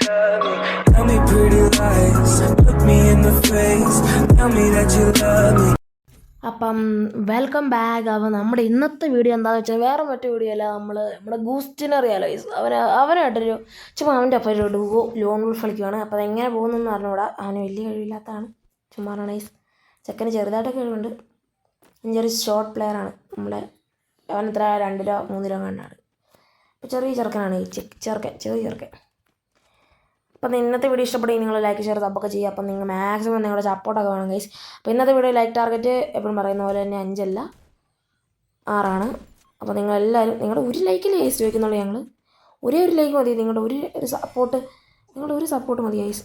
love me. Tell me pretty lies, look me in the face. Tell me that you love me. അപ്പം welcome back. അപ്പം നമ്മുടെ ഇന്നത്തെ video എന്താണെന്ന് വെച്ചാൽ വേറെ മറ്റു വീഡിയോ അല്ല, നമ്മുടെ ഗൂസ്റ്റിനെ അറിയാലോ. അവനായിട്ടൊരു ചുമ്മാ അവൻ്റെ അപ്പം ഒരു ലോൺ വോൾഫ് കളിക്കുകയാണ്. അപ്പോൾ അതെങ്ങനെ പോകുന്നതെന്ന് അറിഞ്ഞൂടാ. അവന് വലിയ കഴിവില്ലാത്തതാണ്, ചുമ്മാ നൈസ്. ചെക്കന് ചെറുതായിട്ടൊക്കെ കഴിവുണ്ട്. ചെറിയ ഷോർട്ട് പ്ലെയറാണ് നമ്മുടെ. അവൻ ഇത്ര 2 രൂപ 3 രൂപ കണ്ടാണ്. അപ്പോൾ ചെറിയ ചെറുക്കനാണ് ഈ ചെറിയ ചെറുക്കൻ. അപ്പം ഇന്നത്തെ വീഡിയോ ഇഷ്ടപ്പെടുകയും നിങ്ങൾ ലൈക്ക് ഷെയർ സബ്ബൊക്കെ ചെയ്യുക. അപ്പം നിങ്ങൾ മാക്സിമം നിങ്ങളുടെ സപ്പോർട്ടൊക്കെ വേണം ഗൈസ്. അപ്പോൾ ഇന്നത്തെ വീഡിയോ ലൈക്ക് ടാർഗറ്റ് എപ്പോഴും പറയുന്ന പോലെ തന്നെ 5 അല്ല 6. അപ്പോൾ നിങ്ങളെല്ലാവരും നിങ്ങളുടെ ഒരു ലൈക്കിൽ ഗൈസ് ചോദിക്കുന്നുള്ളൂ. ഞങ്ങൾ ഒരേ ഒരു ലൈക്ക് മതി, നിങ്ങളുടെ ഒരു സപ്പോർട്ട് മതി ഗൈസ്.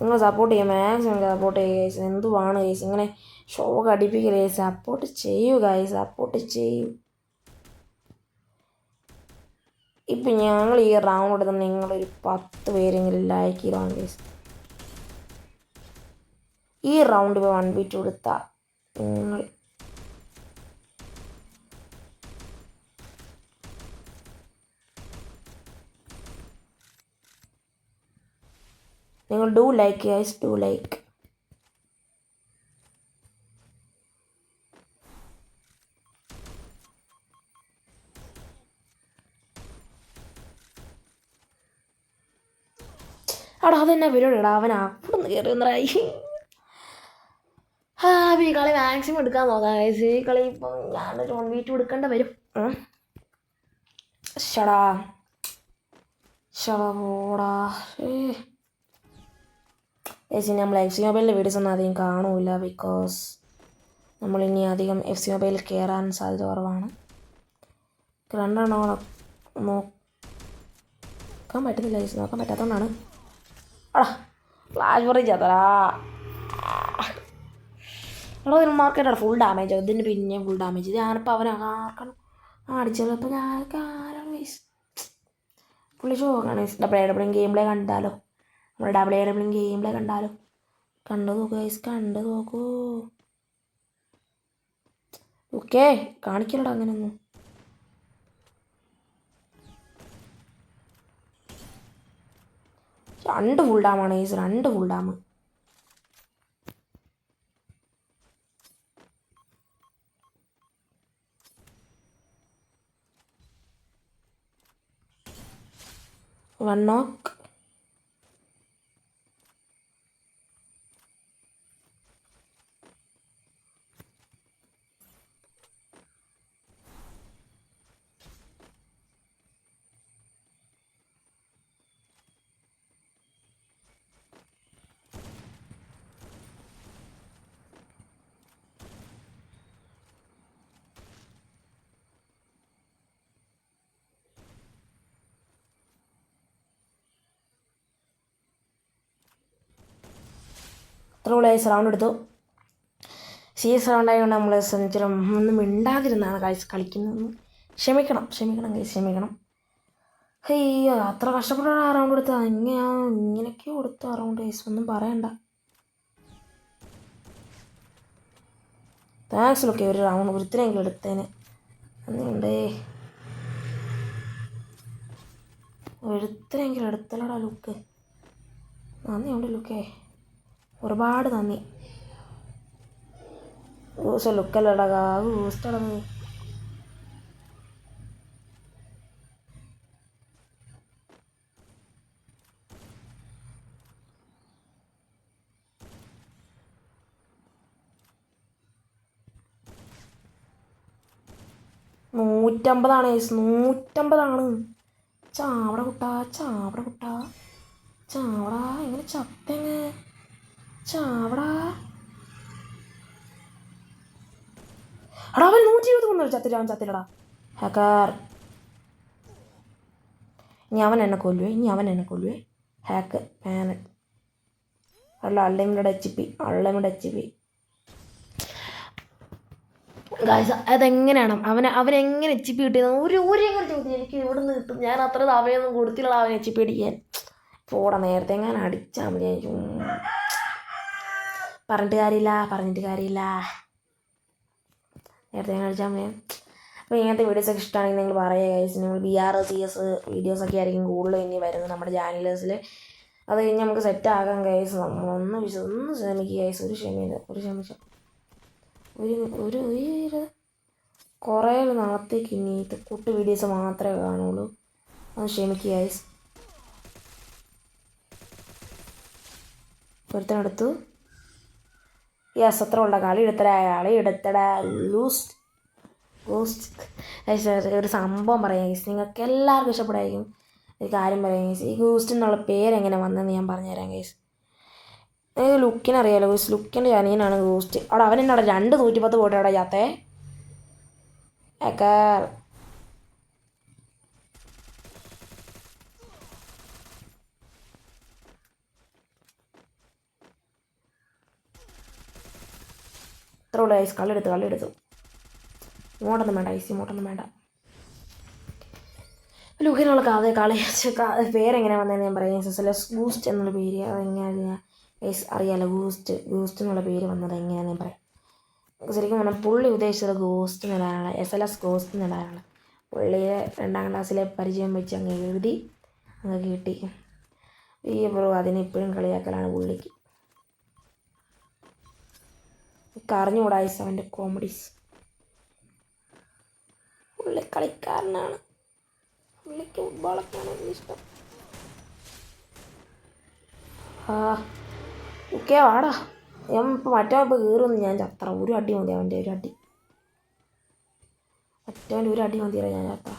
നിങ്ങൾ സപ്പോർട്ട് ചെയ്യുക, മാക്സിമം സപ്പോർട്ട് ചെയ്യുക ഗൈസ്. എന്തുവാണ് ഗൈസ് ഇങ്ങനെ ഷോക്ക് അടിപ്പിക്കുക ഗൈസ്. സപ്പോർട്ട് ചെയ്യൂ ഗൈസ്, സപ്പോർട്ട് ചെയ്യൂ. ഇപ്പം ഞങ്ങൾ ഈ റൗണ്ട് എടുത്ത് നിങ്ങളൊരു 10 പേരെങ്കിലും ലൈക്ക് ചെയ്താണ് ഗൈസ്. ഈ റൗണ്ട് 1v2 കൊടുത്താൽ നിങ്ങൾ do like guys, do like. അവിടെ അതെന്നെ പരിപാടിടാ. അവൻ അവിടെ നിന്ന് കയറി ഒന്നറായി. ഈ കളി മാക്സിമം എടുക്കാൻ നോക്കാം ഗൈസ്. ഈ കളി ഇപ്പം ഞാനൊരു 1v2 എടുക്കേണ്ട വരും. ഷടാ പോടാ. ഗൈസ് നമ്മൾ എഫ് സി മൊബൈലിൻ്റെ വീഡിയോസ് ഒന്നും അധികം കാണൂല, ബിക്കോസ് നമ്മളിനി അധികം എഫ് സി മൊബൈലിൽ കയറാൻ സാധ്യത കുറവാണ്. 2 നോക്കാൻ പറ്റുന്നില്ല ഗൈസ്, നോക്കാൻ പറ്റാത്തതുകൊണ്ടാണ്. Flash forage അതടാ. എടാ ഇതിന് മാർക്കറ്റാണ് ഫുൾ ഡാമേജ്. ഇതിന് പിന്നെയും ഫുൾ ഡാമേജ്. ഇത് ഞാനിപ്പോൾ അവനെ ആർക്കണം അടിച്ചത്. അപ്പോൾ ഞാനൊക്കെ ആരാണ് ഗൈസ് പുള്ളി ഷോക്കാണ്. ഡബിളും ഗെയിം പ്ലേ കണ്ടാലോ, നമ്മൾ ഡബിളും ഗെയിം പ്ലേ കണ്ടാലോ. കണ്ടു നോക്കൂ ഗൈസ്, കണ്ടു നോക്കൂ. ഓക്കെ കാണിക്കലടാ അങ്ങനെയൊന്നും. രണ്ട് ഫുൾ ഡാമാണ് ഗൈസ്, 2 ഫുൾ ഡാം. വൺ നോക്ക്. അത്ര ഗൈസ് റൗണ്ട് എടുത്തു. സീരിയസ് റൗണ്ട് ആയതുകൊണ്ട് നമ്മൾ ശ്രമിച്ചാലും ഒന്നും മിണ്ടാതിരുന്നാണ് കളിക്കുന്നത്. ക്ഷമിക്കണം ഗൈസ്, ക്ഷമിക്കണം. അയ്യോ അത്ര കഷ്ടപ്പെട്ടാണ് ആ റൗണ്ട് എടുത്തത്. ഇങ്ങനെയൊക്കെയോ കൊടുത്തു ആ റൗണ്ട് ഗൈസ്, ഒന്നും പറയണ്ട. താങ്ക്സ് ഒക്കെ ഒരു റൗണ്ട് ഒരുത്തരെങ്കിലും എടുത്തതിന് നന്ദിയുണ്ടേ. ഒരുത്തരെങ്കിലും എടുത്തല്ലടാ ലുക്ക്. നന്ദിയുണ്ട് ലുക്കേ, ഒരുപാട് നന്ദി. ഊസ ലുക്കല്ലടാ, ഊസ്റ്റടന്ന്. $150 $150. ചാവട കുട്ടാ ചാവടാ. എങ്ങനെ ചത്തങ്ങ് ചാവടാ. എടാ അവൻ 120 ചത്തില്ലടാ ഹാക്കർ. ഇനി അവൻ എന്നെ കൊല്ലുവേ. ഹാക്ക് പാനൽ അല്ല, അൺലിമിറ്റഡ് HP. ഗൈസ് അതെങ്ങനെയാണ് അവനെങ്ങനെ HP കിട്ടിയത്? ഒരു ചോദ്യം എനിക്ക് ഇവിടെ നിന്ന് കിട്ടും. ഞാൻ അത്ര സമയമൊന്നും കൊടുത്തില്ല അവൻ HP അടിക്കാൻ. പോടാ, നേരത്തെ എങ്ങനെ അടിച്ചാൽ മതി. പറഞ്ഞിട്ട് കാര്യമില്ല. നേരത്തെ എങ്ങനെ അടിച്ചാൽ മതി. അപ്പോൾ ഇങ്ങനത്തെ വീഡിയോസൊക്കെ ഇഷ്ടമാണെങ്കിൽ നിങ്ങൾ പറയുക ഗൈസ്. നിങ്ങൾ VR CS വീഡിയോസൊക്കെ ആയിരിക്കും കൂടുതലും ഇനി വരുന്നത് നമ്മുടെ ചാനലേഴ്സിൽ. അത് കഴിഞ്ഞ് നമുക്ക് സെറ്റ് ആകാൻ ഗൈസ്. നമ്മളൊന്ന് ശ്രമിക്കുക ഗൈസ്. ഒരു ക്ഷമിച്ച ഒരു കുറേ നാളത്തേക്ക് ഇനി കുട്ടി വീഡിയോസ് മാത്രമേ കാണുള്ളൂ. അത് ക്ഷമിക്കുക ഗൈസ്. ഒരുത്തനെടുത്തു. യെസ്, അത്ര ഉള്ള കളി എടുത്തടാ ഗോസ്റ്റ്. ഒരു സംഭവം പറയാം ഗൈസ്, നിങ്ങൾക്ക് എല്ലാവർക്കും ഇഷ്ടപ്പെടായിരിക്കും. ഒരു കാര്യം പറയാം ഗൈസ്, ഈ ഗോസ്റ്റ് എന്നുള്ള പേരെങ്ങനെ വന്നതെന്ന് ഞാൻ പറഞ്ഞുതരാം ഗൈസ്. എനിക്ക് ലുക്കിനറിയാലോ ഗോസ്റ്റ്, ലുക്കിൻ്റെ അനിയനാണ് ഗോസ്റ്റ്. അവിടെ അവൻ എന്നോട് 210 പോട്ടെ അവിടെ ചാത്തേ ഒക്കെ. ഇത്ര ഉള്ളു ഐസ്. കളി എടുത്തു. ഇങ്ങോട്ടൊന്നും വേണ്ട ഐസ്, ഇങ്ങോട്ടൊന്നും വേണ്ട. ലുക്കിനുള്ള കളി പേരെങ്ങനെ വന്നതെന്ന് ഞാൻ പറയാം. ഗൂസ്റ്റ് എന്നുള്ള പേര് അതെങ്ങനെയാണ് ഐസ് അറിയാലോ. ഗൂസ്റ്റ് എന്നുള്ള പേര് വന്നത് എങ്ങനെയാണെന്ന് ഞാൻ പറയാം. ശരിക്കും പറഞ്ഞാൽ പുള്ളി ഉദ്ദേശിച്ചത് ഗോസ്റ്റ് എന്നിടാനാണ്, SLS ഗോസ്റ്റ് എന്നിടാനാണ്. പുള്ളിയെ 2ാം ക്ലാസ്സിലെ പരിചയം വെച്ച് അങ്ങ് എഴുതി അങ്ങ് കിട്ടി. ഈ ബ്രോ അതിനെ ഇപ്പോഴും കളിയാക്കലാണ് പുള്ളിക്ക്. അറിഞ്ഞുകൂടാ ഐസ് അവൻ്റെ കോമഡീസ്. പുള്ളി കളിക്കാരനാണ്, പുള്ളിക്ക് ഫുട്ബോളൊക്കെയാണ് ഇഷ്ടം. ഓക്കെ വാടാ. ഞാൻ ഇപ്പോൾ മറ്റവപ്പോൾ കയറുമെന്ന് ഞാൻ ചത്ര. ഒരു അടി മതി അവൻ്റെ, ഒരു അടി. മറ്റവൻ്റെ ഒരു അടി മതിയല്ല ഞാൻ ചത്ര.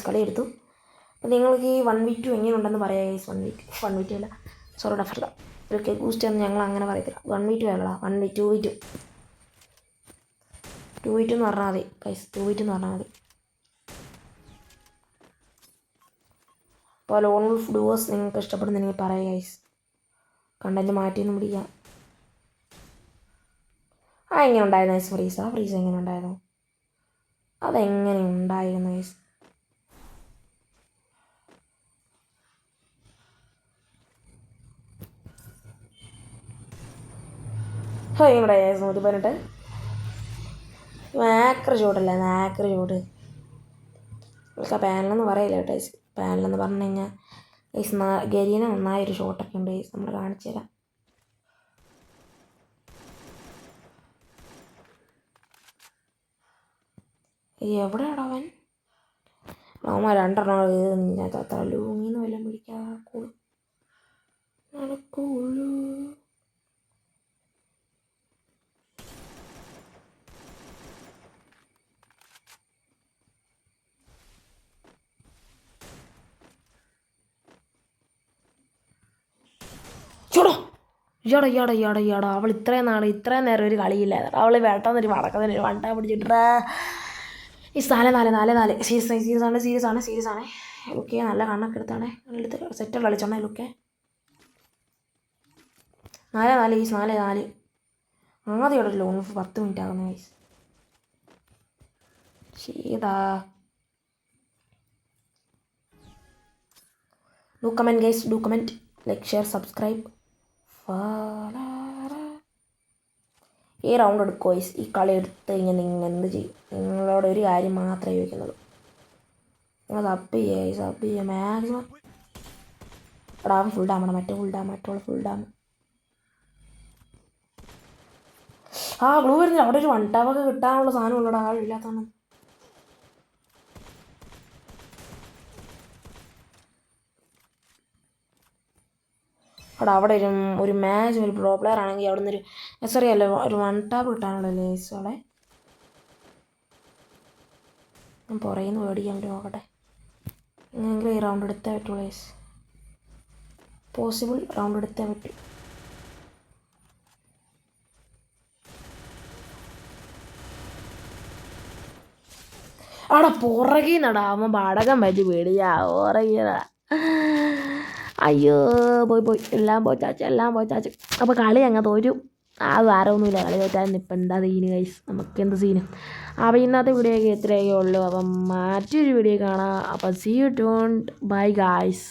കളി എടുത്തു. അപ്പോൾ നിങ്ങൾക്ക് ഈ 1v2 എങ്ങനെയുണ്ടെന്ന് പറയാം ഗൈസ്. 1v2 അല്ല, സോറി ഡഫർദ. ഓക്കെ, ഗൂസ്റ്റ് എന്ന് ഞങ്ങൾ അങ്ങനെ പറയത്തില്ല. 1v2 അല്ല, 2v2 എന്ന് പറഞ്ഞാൽ മതി ഗൈസ്. 2v2 എന്ന് പറഞ്ഞാൽ മതി. അപ്പോൾ ലോൺ വുൾഫ് ഡുവേഴ്സ് നിങ്ങൾക്ക് ഇഷ്ടപ്പെടുന്നുണ്ടെങ്കിൽ പറയാം ഗൈസ്. കണ്ടൻറ്റ് മാറ്റിയൊന്നും പിടിക്കാം. എങ്ങനെ ഉണ്ടായിരുന്നു ഗൈസ് ഫ്രീസ് എങ്ങനെ ഉണ്ടായിരുന്നു? അതെങ്ങനെ ഉണ്ടായിരുന്നു ഗൈസ്? ഇവിടെ 118 നാക്കർ ചൂടല്ലേ, നാക്കർ ചൂട്. നമുക്ക് ആ പാനലെന്ന് പറയില്ല കേട്ടോ. പാനലെന്ന് പറഞ്ഞു കഴിഞ്ഞാൽ ഗരീന നന്നായൊരു ഷോട്ടൊക്കെ ഉണ്ട് നമ്മൾ കാണിച്ചു തരാം. എവിടെയാടാ അവൻ 2 ഞാൻ അത്ര ലൂങ്ങിന്ന് വല്ലതും പിടിക്കാക്കുള്ളൂ. നടക്കുള്ളൂ. ഇയാടാ അവൾ ഇത്രയും നേരം ഒരു കളിയില്ലായിരുന്നു. അവൾ വെട്ടന്നൊരു വടക്കുന്നൊരു വണ്ട പിടിച്ചിട്ടാ. ഈ 4 സീരിയസ് ആണ്. ലുക്കെ നല്ല കണ്ണൊക്കെ എടുത്താണ്. സെറ്റ് കളിച്ചോണേ ലുക്കെ. 4 ഈ 4 ആദ്യം ഇവിടെ ലോൺ 10 മിനിറ്റ് ആകുന്ന ഗൈസ്. ശീതാ do comment guys, do comment, like, share, subscribe. ഈ റൗണ്ട് എടുക്കുക ഗൈസ്. ഈ കളി എടുത്ത് കഴിഞ്ഞാൽ നിങ്ങൾ എന്ത് ചെയ്യും? നിങ്ങളോട് ഒരു കാര്യം മാത്രമേ ചോദിക്കുന്നുള്ളൂ. നിങ്ങൾ സബ് ചെയ്യുക മാക്സിമം. എടാ അവൻ ഫുൾ ഡാമാണ്, മറ്റോള് ഫുൾ ഡാം. ഗ്ലൂ വരുന്നില്ല. അവിടെ ഒരു 1 ടാപ്പൊക്കെ കിട്ടാനുള്ള സാധനം ഉള്ളടാ, ആളില്ലാത്തതാണ്. അവിടെ ഒരു മാച്ച് ഒരു പ്രോ പ്ലെയർ ആണെങ്കിൽ അവിടെ നിന്നൊരു അറിയാമല്ലോ ഒരു 1 ടാപ്പ് കിട്ടാനുള്ള ലേസോളെ. ഞാൻ പുറയുന്ന മേടിക്കാൻ വേണ്ടി നോക്കട്ടെ. എങ്കിലും ഈ റൗണ്ട് എടുത്തേ പറ്റുള്ളൂ ലേസ്. പോസിബിൾ റൗണ്ട് എടുത്തേ പറ്റൂ. അവിടെ പുറകെ നടാ അവൻ പാടകം വെച്ച് പേടിയാ പുറകെടാ. അയ്യോ പോയി എല്ലാം പോയി ചാച്ചു. അപ്പോൾ കളി അങ്ങ് തോറ്റു. വേറൊന്നുമില്ല, കളി തോറ്റാൻ ഇപ്പം എന്താ സീന് ഗൈസ്, നമുക്കെന്ത് സീന്. അപ്പോൾ ഇന്നത്തെ വീഡിയോ ഒക്കെ ഇത്രയൊക്കെ ഉള്ളൂ. അപ്പം മറ്റൊരു വീഡിയോ കാണാം. അപ്പം see you tuned. Bye guys.